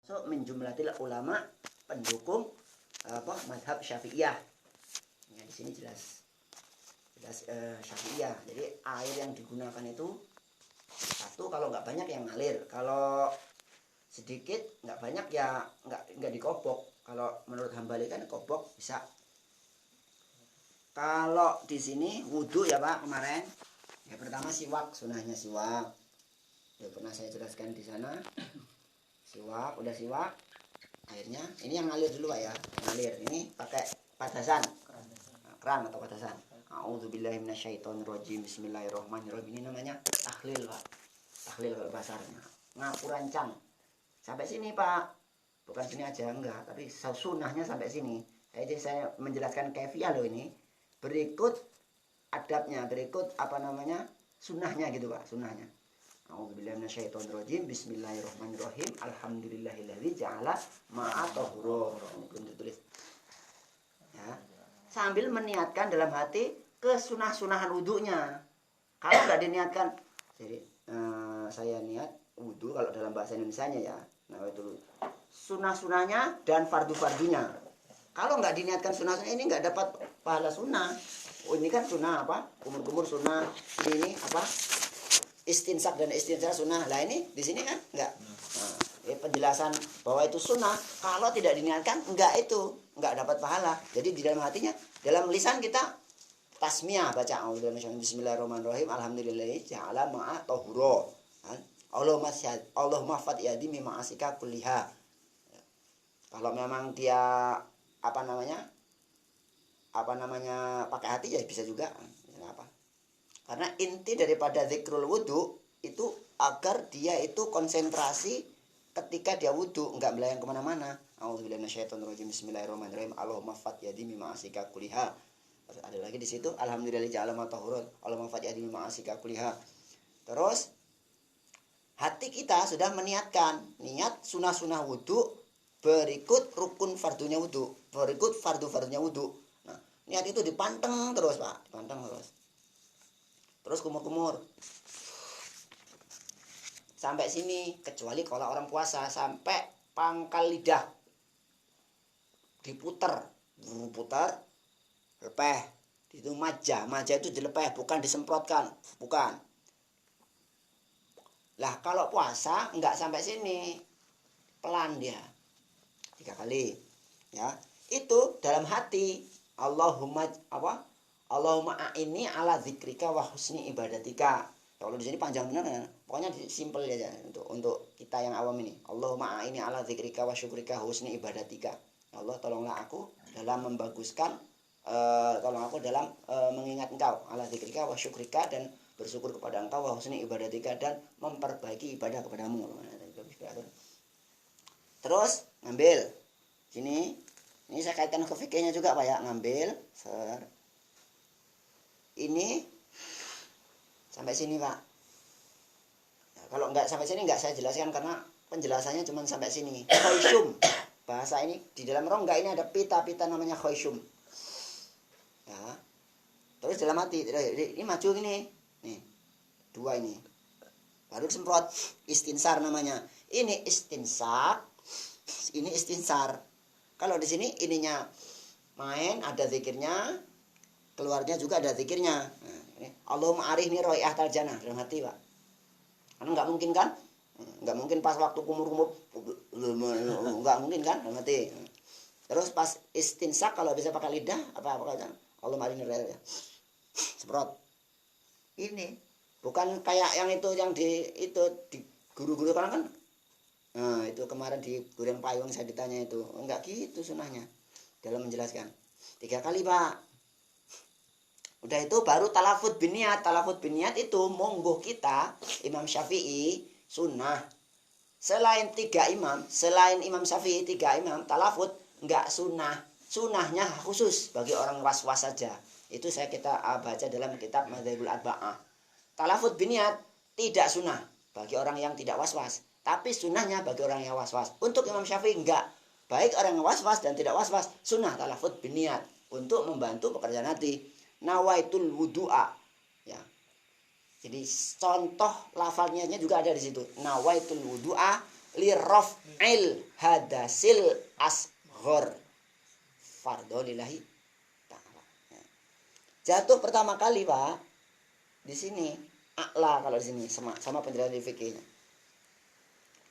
So min jumlatil ulama pendukung madhab Syafi'iyah. Ya, di sini jelas Syafi'iyah. Jadi air yang digunakan itu satu, kalau nggak banyak yang ngalir, kalau sedikit nggak banyak ya nggak dikobok. Kalau menurut Hambali kan kobok bisa. Kalau di sini wudhu ya Pak kemarin, ya pertama siwak, sunahnya siwak. Ya pernah saya jelaskan di sana. Siwak, udah siwak, airnya ini yang ngalir dulu Pak ya, ngalir. Ini pakai padasan, keran atau padasan. A'udzubillahi minasyaitonirrajim. Bismillahirrahmanirrahim. Ini namanya tahlil Pak. Tahlil kalau bahasanya. Ngapu rancang. Sampai sini Pak. Bukan sini aja enggak, tapi sunahnya sampai sini. Jadi saya menjelaskan kefiah loh ini. Berikut adabnya, berikut sunahnya gitu Pak, sunahnya. A'udzubillahi minasyaitonirrajim. Bismillahirrahmanirrahim. Alhamdulillahilladzi ja'ala ma'a tahura. Ini tulis. Ya. Sambil meniatkan dalam hati kesunah-sunahan wudhunya. Kalau nggak diniatkan, jadi saya niat wudhu kalau dalam bahasa Indonesianya ya. Nah itu sunah-sunahnya dan fardu-fardunya. Kalau nggak diniatkan sunah-sunah ini nggak dapat pahala sunnah. Oh ini kan sunnah apa? Kumur-kumur sunnah. Ini apa? Istinsak dan istinsar sunnah. Lah ini di sini kan nggak. Nah, penjelasan bahwa itu sunnah. Kalau tidak diniatkan nggak dapat pahala. Jadi di dalam hatinya, dalam lisan kita tasmiyah baca bismillahirrahmanirrahim. Alhamdulillah ja'ala ma'a tahura. Allahumma fat yadi mimma asika kulliha. Kalau memang dia pakai hati ya bisa juga. Kenapa? Karena inti daripada zikrul wudu itu agar dia itu konsentrasi ketika dia wudu, enggak melayang kemana-mana. A'udzubillahi minasyaitonirrajim. Bismillahirrahmanirrahim. Allahumma fat yadi mimma asika kulliha. Terus ada lagi di situ alhamdulillah ja'ala ma tahurun. Allahumma fat yadi mimma asika kulliha. Terus hati kita sudah meniatkan niat sunah-sunah wudu berikut rukun fardunya wudu, berikut fardu-fardunya wudu. Nah, niat itu dipanteng terus Pak, dipanteng terus. Terus kumur-kumur. Sampai sini, kecuali kalau orang puasa sampai pangkal lidah. Diputer, lepeh. Itu majah itu dilepeh, bukan disemprotkan, bukan. Lah kalau puasa enggak sampai sini. Pelan dia. 3 kali. Ya. Itu dalam hati. Allahumma a'inni ala zikrika wa husni ibadatika. Kalau di sini panjang benar ya. Pokoknya simpel aja untuk kita yang awam ini. Allahumma a'inni ala zikrika wa syukrika husni ibadatika. Allah tolonglah aku dalam membaguskan mengingat Engkau ala zikrika wa syukrika dan bersyukur kepada Engkau wa husni ibadatika dan memperbaiki ibadah kepadamu. Terus ngambil sini, ini saya kaitkan ke fikihnya juga Pak ya, ngambil ini sampai sini Pak. Nah, kalau nggak sampai sini nggak saya jelaskan karena penjelasannya cuma sampai sini. Khayshum, bahasa ini di dalam rongga ini ada pita-pita namanya khayshum. Ya. Terus dalam hati, ini maju ini, nih 2 ini, baru semprot istinsar namanya. Ini istinsak. Ini istinsar. Kalau di sini ininya main ada zikirnya, keluarnya juga ada zikirnya. Nah, ini Allahumma arihni raihatal jannah dalam hati Pak. Karena nggak mungkin kan? Nggak mungkin pas waktu kumur-kumur, nggak mungkin kan dalam hati. Terus pas istinsak kalau bisa pakai lidah apa Allahumma arihni raihatal jannah. Semprot. Ini bukan kayak yang di guru-guru kan. Nah itu kemarin di Gureng Payung saya ditanya itu, enggak gitu sunahnya dalam menjelaskan 3 kali Pak. Udah itu baru talafut biniat. Talafut biniat itu monggo kita Imam Syafi'i sunnah. Selain Imam Syafi'i 3 imam talafut enggak sunnah. Sunnahnya khusus bagi orang was-was saja. Itu kita baca dalam kitab Madzhabul Arba'ah. Talafut biniat tidak sunnah bagi orang yang tidak was-was. Tapi sunnahnya bagi orang yang was-was. Untuk Imam Syafi'i enggak. Baik orang yang was-was dan tidak was-was. Sunnah talafut biniat. Untuk membantu pekerjaan hati. Nawaitul wudu'a. Ya. Jadi contoh lafalnya juga ada di situ. Nawaitul wudu'a li raf'il hadasil asghar fardhu lillahi ta'ala. Jatuh pertama kali, Pak. Di sini a'la kalau di sini sama penjelasan di fikihnya.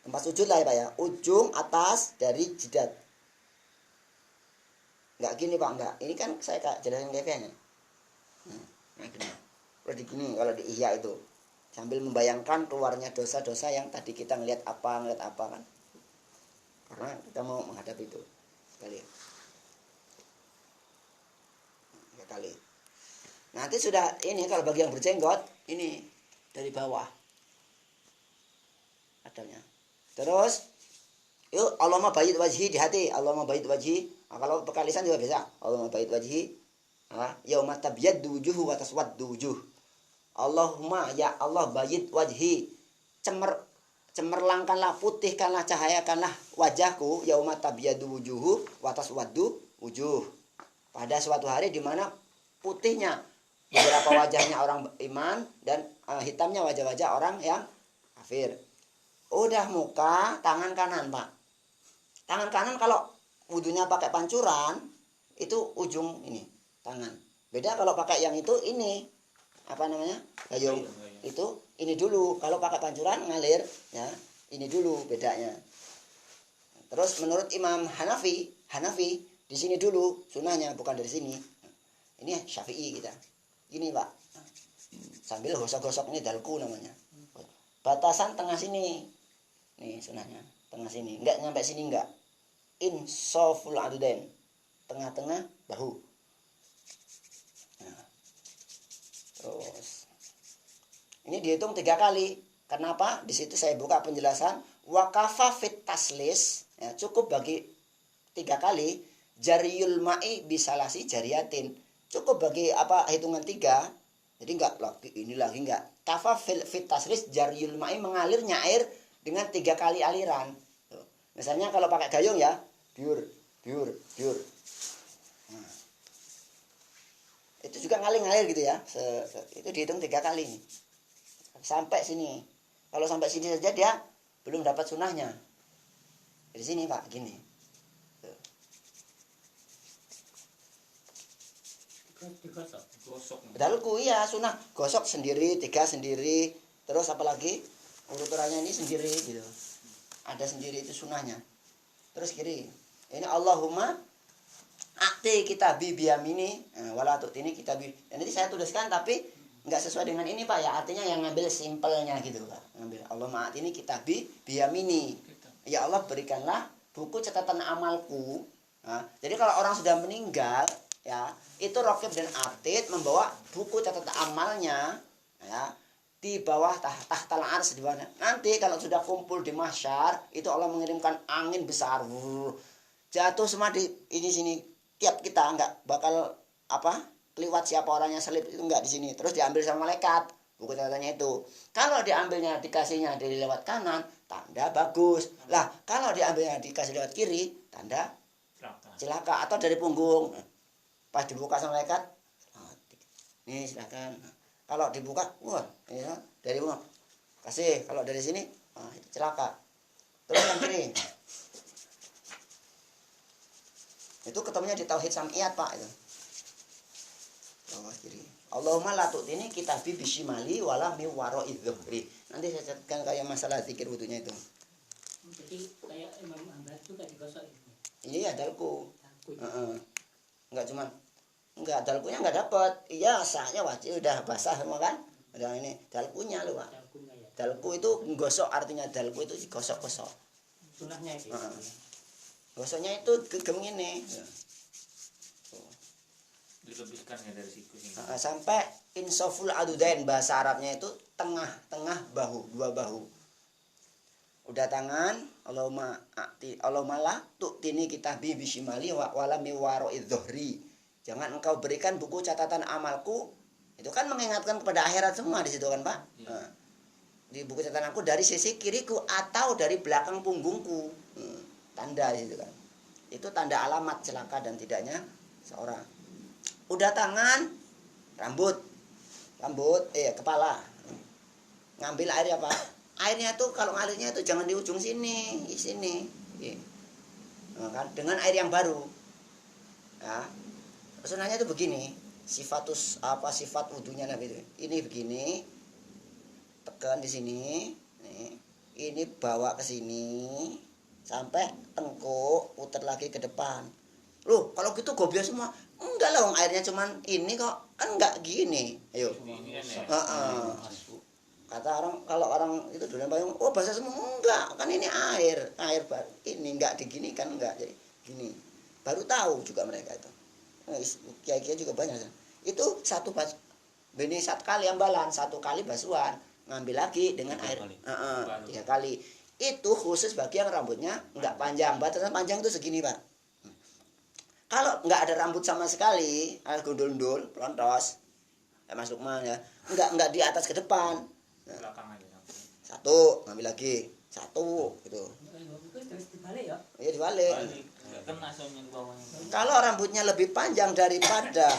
Tempat sujud lah ya, Pak ya. Ujung atas dari jidat. Enggak gini, Pak, enggak. Ini kan saya jelasin kayaknya. Nah, gini. Kalau di gini, kalau di ihya itu sambil membayangkan keluarnya dosa-dosa yang tadi kita ngelihat apa kan. Karena kita mau menghadap itu. Sekali. Kali. Nanti sudah ini kalau bagi yang berjenggot ini dari bawah adanya. Terus yuk Allahumma bayyid wajhi di hati, Allahumma bayyid wajhi. Nah, kalau pakai lisan juga bisa. Allahumma bayyid wajhi. Yauma tabyaddu wujuhu wa taswaddu wujuh. Allahumma ya Allah bayyid wajhi. Cemerlangkanlah, putihkanlah, cahayakanlah wajahku yauma tabyaddu wujuhu wa taswaddu wujuh. Pada suatu hari di mana putihnya beberapa wajahnya orang iman dan hitamnya wajah-wajah orang yang kafir. Udah muka, tangan kanan, Pak. Tangan kanan kalau wudunya pakai pancuran itu ujung ini tangan. Beda kalau pakai yang itu ini apa namanya? Gayung. Itu ini dulu. Kalau pakai pancuran ngalir ya, ini dulu bedanya. Terus menurut Imam Hanafi di sini dulu sunahnya, bukan dari sini. Ini Syafi'i kita. Ini, Pak. Sambil gosok-gosok, ini dalku namanya. Batasan tengah sini. Nih sunahnya, tengah sini. Enggak nyampe sini enggak. Insaful adudain. Tengah-tengah bahu. Nah. Terus ini dihitung 3 kali. Kenapa? Di situ saya buka penjelasan waqafa fit taslis, ya, cukup bagi 3 kali. Jariyul ma'i bisalasi jariyatin. Cukup bagi apa hitungan 3. Jadi enggak lagi ini lagi enggak. Kafa fit tasris jariyul ma'i mengalirnya air dengan 3 kali aliran. Tuh. Misalnya kalau pakai gayung ya, biur. Nah. Itu juga ngalir gitu ya. Itu dihitung 3 kali nih. Sampai sini. Kalau sampai sini saja dia belum dapat sunahnya. Dari sini, Pak, gini. Dalku iya sunah, gosok sendiri, 3 sendiri, terus apalagi urutannya ini sendiri gitu. Ada sendiri itu sunahnya. Terus kiri. Ini Allahumma a'ti kitabi biyamini wala tu'tini kitabi. Dan nanti saya tuliskan tapi enggak sesuai dengan ini, Pak ya. Artinya yang ngambil simpelnya gitu, Pak. Ngambil Allahumma a'ti kitabi biyamini. Ya Allah berikanlah buku catatan amalku. Nah, jadi kalau orang sudah meninggal ya, itu Raqib dan Atid membawa buku catatan amalnya ya di bawah tahtal ars di mana. Nanti kalau sudah kumpul di mahsyar, itu Allah mengirimkan angin besar. Jatuh semua di ini sini. Tiap kita enggak bakal apa? Liwat siapa orangnya selip itu enggak di sini. Terus diambil sama malaikat buku catatannya itu. Kalau diambilnya dikasihnya dari lewat kanan, tanda bagus. Lah, kalau diambilnya dikasih lewat kiri, tanda celaka atau dari punggung. Pas dibuka sama malaikat, nih silakan. Kalau dibuka, wah, ya, dari bawah. Kasih, kalau dari sini, itu celaka. Terus yang kiri. Itu ketemunya di tauhid sam'iyat, Pak itu. Bawah kiri. Allahumma la tu'tini kitabi bisimali wala mi wara'i dhuhri. Nanti saya catatkan kayak masalah zikir wudunya itu. Jadi kayak Imam Ahmad itu kayak digosok. Iya, dalku. Enggak cuman enggak, dalkunya enggak dapat. Iya, sahnya wajib udah basah semua kan. Udah ini dalkunya loh, Pak. Dalku itu gosok, artinya dalku itu digosok-gosok. Sunahnya itu. Gosoknya itu gegem ngene. Dilebihkan ya dari siku sini. Sampai insaful adudain, bahasa Arabnya itu tengah-tengah bahu, 2 bahu. Udah tangan, Allahumma la tu'tini kitabi bisimali wala mi wara'i dhuhri. Jangan engkau berikan buku catatan amalku. Itu kan mengingatkan kepada akhirat semua di situ kan, Pak. Ya. Nah, di buku catatan aku dari sisi kiriku atau dari belakang punggungku. Tanda di situ kan. Itu tanda alamat celaka dan tidaknya seorang. Udah tangan, rambut, kepala. Ngambil air apa? airnya tuh kalau ngalirnya itu jangan di ujung sini, di sini. Nah, kan dengan air yang baru. Ya. Sunahnya itu begini, sifat wudunya Nabi itu. Ini begini, tekan di sini, nih. Ini bawa ke sini sampai tengkuk, putar lagi ke depan. Loh, kalau gitu gobiah semua. Enggak lah, airnya cuman ini kok. Kan enggak gini. Ayo. Kata orang, kalau orang itu duluan payung, oh basah semua. Enggak, kan ini air baru. Ini enggak diginikan, enggak. Jadi gini. Baru tahu juga mereka itu. Kiai-kiai juga banyak. Itu ini satu kali ambalan, satu kali basuhan, ngambil lagi dengan air 3 kali. Itu khusus bagi yang rambutnya enggak panjang. Batasan panjang itu segini, Pak. Kalau enggak ada rambut sama sekali, gundul-gundul, pelontos, ya masuk ya. Enggak di atas ke depan. Belakang aja. Satu, ngambil lagi. Satu gitu. Terus dibalik ya. Iya dibalik. Enggak kena soalnya di bawahnya. Kalau rambutnya lebih panjang daripada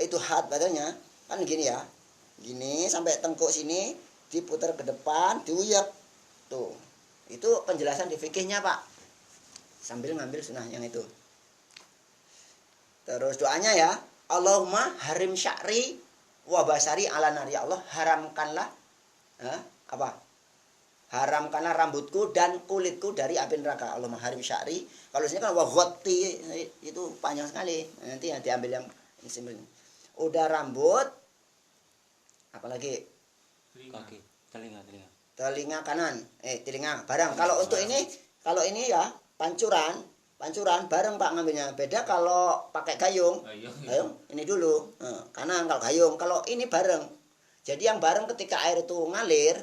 itu hat badannya, kan gini ya. Gini sampai tengkuk sini, diputar ke depan, diuyak. Tuh. Itu penjelasan di fikihnya, Pak. Sambil ngambil sunah yang itu. Terus doanya ya, Allahumma harim sya'ri wa basari ala nari. Ya Allah, haramkanlah haramkanlah rambutku dan kulitku dari api neraka. Allahumma harim sya'ri. Kalau sini kan wa ghatti, itu panjang sekali. Nanti diambil yang simpel. Udah rambut, apalagi kaki, telinga. Telinga kanan, telinga barang. Kalau untuk ini ya pancuran bareng Pak ngambilnya. Beda kalau pakai gayung. Gayung ini dulu. Kanan kalau gayung. Kalau ini bareng. Jadi yang bareng ketika air itu ngalir,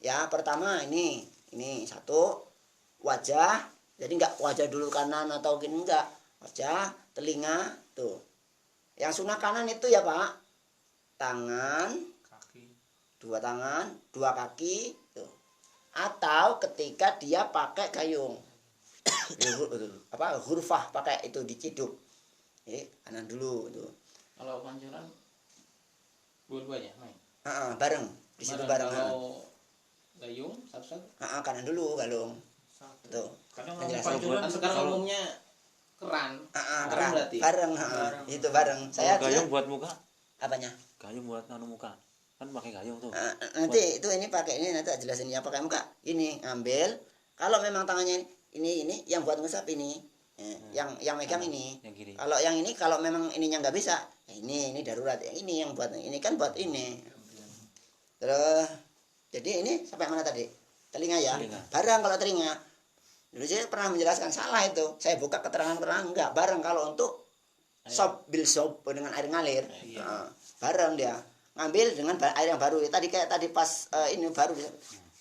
ya pertama ini satu wajah. Jadi enggak wajah dulu kanan atau gini enggak. Wajah, telinga tuh. Yang sunah kanan itu ya Pak, tangan, Kaki. 2 tangan, 2 kaki tuh. Atau ketika dia pakai gayung. Hurfah pakai itu diciduk. Kanan dulu itu. Kalau pancuran dua-duanya main. Bareng. Di situ bareng. Kalau gayung satu-satu. Kanan dulu galung. Tuh. Kadang Penjelasan. pancuran Sekarang umumnya keran. Keran. Berarti. Bareng. Itu bareng. Saya Gayung buat muka. apanya? Gayung buat muka. Kan pakai gayung tuh. Nanti itu ini pakai ini nanti jelasin ya pakai muka. Ini ngambil. Kalau memang tangannya ini yang buat ngusap ini. Yang megang ini. Yang kiri. Kalau yang ini kalau memang ininya nggak bisa, ini darurat. Yang ini yang buat ini kan buat ini. Terus jadi ini sampai mana tadi? Telinga ya. Barang kalau telinga. Dulu saya pernah menjelaskan salah itu. Saya buka keterangan enggak bareng kalau untuk bil sob dengan air ngalir. Bareng dia. Ngambil dengan air yang baru. Tadi kayak tadi pas ini baru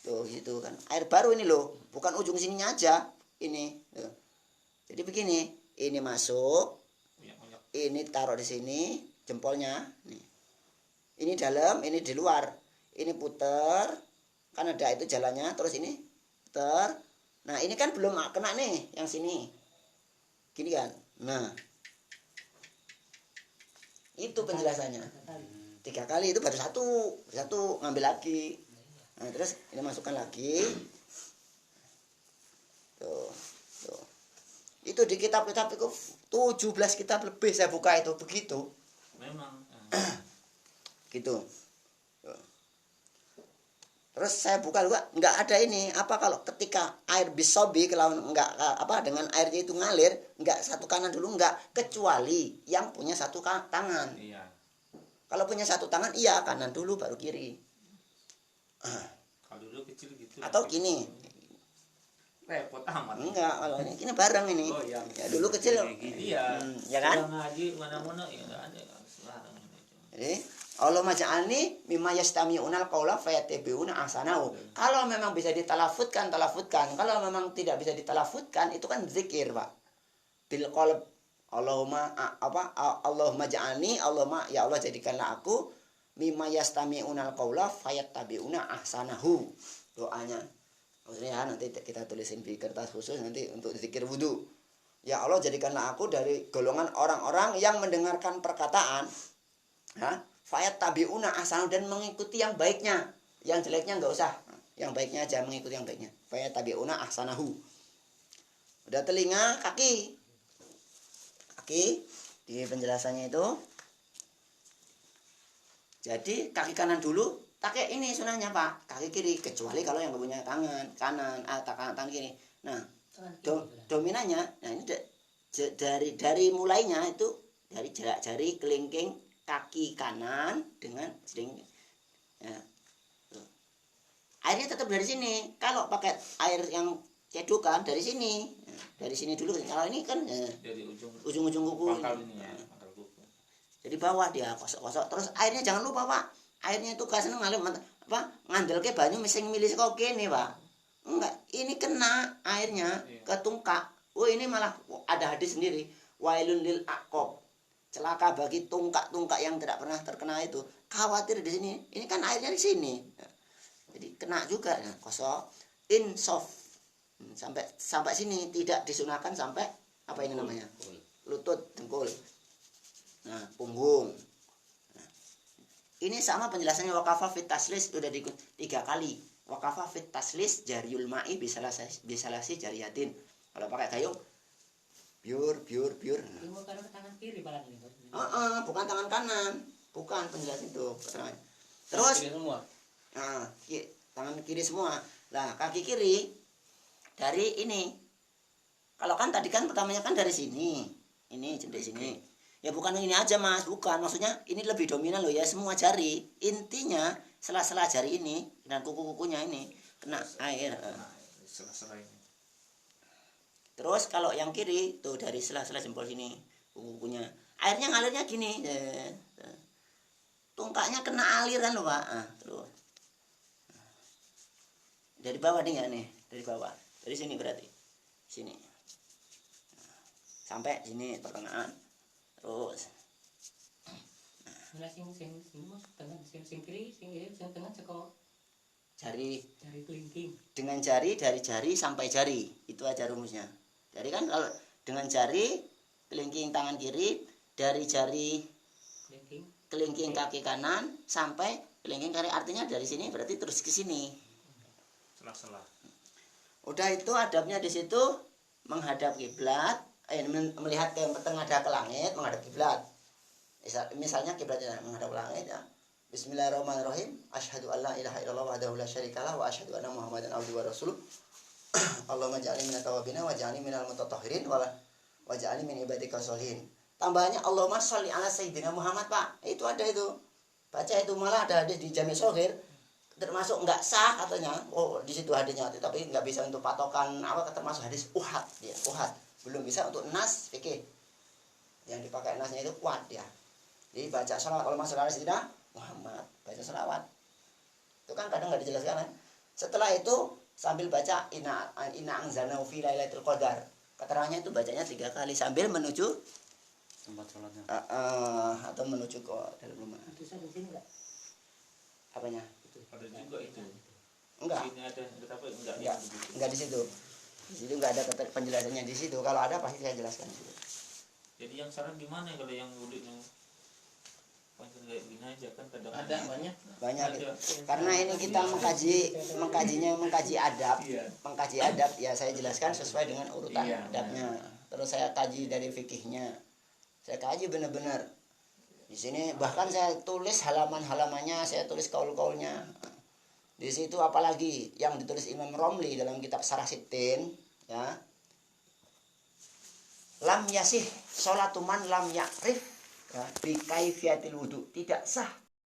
tuh gitu kan. Air baru ini loh, bukan ujung sininya aja. Ini. Tuh. Jadi begini, ini masuk. Ini taruh di sini jempolnya nih. Ini dalam, ini di luar. Ini puter. Kan ada itu jalannya, terus ini puter. Nah, ini kan belum kena nih yang sini. Gini kan. Nah. Itu penjelasannya. 3 kali itu baru satu ngambil lagi. Nah, terus ini masukkan lagi. Tuh. Itu di kitab-kitab itu 17 kitab lebih saya buka itu begitu. Memang. Gitu. Terus saya buka juga nggak ada ini apa kalau ketika air bisobi kalau nggak dengan airnya itu ngalir nggak satu kanan dulu nggak kecuali yang punya satu tangan. Iya. Kalau punya satu tangan iya kanan dulu baru kiri. Kalau dulu kecil gitu. Atau gini. Repot amat. Enggak, kalau ini bareng ini. Oh iya. Ya dulu kecil. Iya. Ya kan? Udah ngaji mana-mana ya enggak ada selarang itu. Jadi Allah maj'alni mimma yastami'unal qawla fayattabi'una ahsanahu. Kalau memang bisa ditalafutkan. Kalau memang tidak bisa ditalafutkan itu kan zikir, Pak. Bil qalb. Allahumma ja'alni, Allahumma ya Allah jadikanlah aku mimma yastami'unal qawla fayattabi'una ahsanahu. Doanya. Maksudnya nanti kita tulisin di kertas khusus nanti untuk zikir wudu. Ya Allah jadikanlah aku dari golongan orang-orang yang mendengarkan perkataan fayat tabiuna asal dan mengikuti yang baiknya, yang jeleknya nggak usah. yang baiknya aja, mengikuti yang baiknya. Fa tabi'una ahsanahu. Udah telinga, kaki. Kaki di penjelasannya itu. Jadi kaki kanan dulu, pakai ini sunahnya Pak, kaki kiri, kecuali kalau yang punya tangan kanan atau tangan kiri. Nah, dominannya, nah ini dari mulainya itu dari jari kelingking kaki kanan dengan selingking. Ya. Airnya tetap dari sini. Kalau pakai air yang cedukan dari sini, dari sini dulu. Kalau ini kan Dari ujung-ujung kuku. pangkal ini ya, pangkal kuku. Jadi bawah dia kosok-kosok. Terus airnya jangan lupa Pak. Airnya itu kasih ngalir apa ngandel ke banyu mising milih kok kene Pak. Enggak, ini kena airnya ke tungkak. Oh ini malah ada hadis sendiri. Wailun lil aqab. Celaka bagi tungkak-tungkak yang tidak pernah terkena itu. Khawatir di sini. Ini kan airnya di sini. Jadi kena juga. Nah, kosok. Insof. Sampai sini tidak disunahkan sampai apa ini namanya? Lutut, dengkul. Nah, punggung. Nah, ini sama penjelasannya waqafa fit taslis sudah 3 kali. Waqafa fit taslis jariyul ma'i bisalasi jariyatin. Kalau pakai gayung biur. Ini karena tangan kiri paling ini. Bukan tangan kanan. Bukan penjelasan itu keterangan. Terus Kiri semua. nah, tangan kiri semua. Lah, kaki kiri dari ini. Kalau kan tadi kan pertamanya kan dari sini. Ini sampai sini. Ya bukan ini aja Mas, bukan. Maksudnya ini lebih dominan loh ya, semua jari. Intinya sela-sela jari ini dan kuku-kukunya ini kena air. Sela-sela ini. Terus kalau yang kiri tuh dari sela-sela jempol sini kuku-kukunya. Airnya ngalirnya gini. Tungkaknya kena aliran loh Pak. Terus. Dari bawah nih ya nih, dari bawah. Dari sini berarti. Sini. Sampai sini pertengahan. Terus Nah, sing tengah sing kiri sing tengah ceko jari kelingking. dengan jari dari jari sampai jari itu aja rumusnya. Jadi kan kalau dengan jari kelingking tangan kiri dari jari kelingking kaki kanan sampai kelingking kaki, artinya dari sini berarti terus ke sini. Sela-sela. Udah itu adabnya di situ menghadap kiblat, melihat ke menghadap ke langit, menghadap kiblat. Misalnya kiblatnya menghadap ke langit ya. Bismillahirrahmanirrahim. Asyhadu an la ilaha illallah wahdahu la syarikalah wa asyhadu anna Muhammadan abduhu wa rasuluh. Allahumma ja'alni minat tawabina wa ja'alni minal mutatahhirin wa ja'alni min ibadika sholihin. Tambahannya Allahumma sholli ala sayyidina Muhammad Pak. Itu ada itu. Baca itu malah ada di Jami' Shaghir. Termasuk enggak sah katanya. Oh, di situ hadisnya tapi enggak bisa untuk patokan apa termasuk hadis uhad dia. Uhad. Belum bisa untuk nas fikih. Yang dipakai nasnya itu kuat ya. Jadi baca sholawat Allahumma sholli ala sayyidina Muhammad, baca sholawat. Itu kan kadang enggak dijelaskan kan. Setelah itu sambil baca inna anzalnahu fi lailatul qadar. Keterangannya itu bacanya 3 kali sambil menuju tempat sholatnya. Atau menuju ke dalam rumah. Itu di sini enggak? Apanya? Ada juga itu. Enggak. Ini ada tapi enggak Enggak. Enggak di situ. Di situ enggak ada penjelasannya di situ. Kalau ada pasti saya jelaskan di situ. Jadi yang saran gimana kalau yang udiknya panjang kayak gini aja kan kadang Ada banyak. Banyak Ada. karena ini kita mengkaji adab. Iya. Mengkaji adab ya saya jelaskan sesuai dengan urutan Iya, adabnya. Terus saya kaji dari fikihnya. Saya kaji benar-benar. Di sini bahkan saya tulis halaman-halamannya, saya tulis kaul-kaulnya. Di situ apalagi yang ditulis Imam Romli dalam kitab Syarah Sittin, ya. Lam yasih sholatu man lam ya'rif ya, bi kaifiyatil wudu. Tidak sah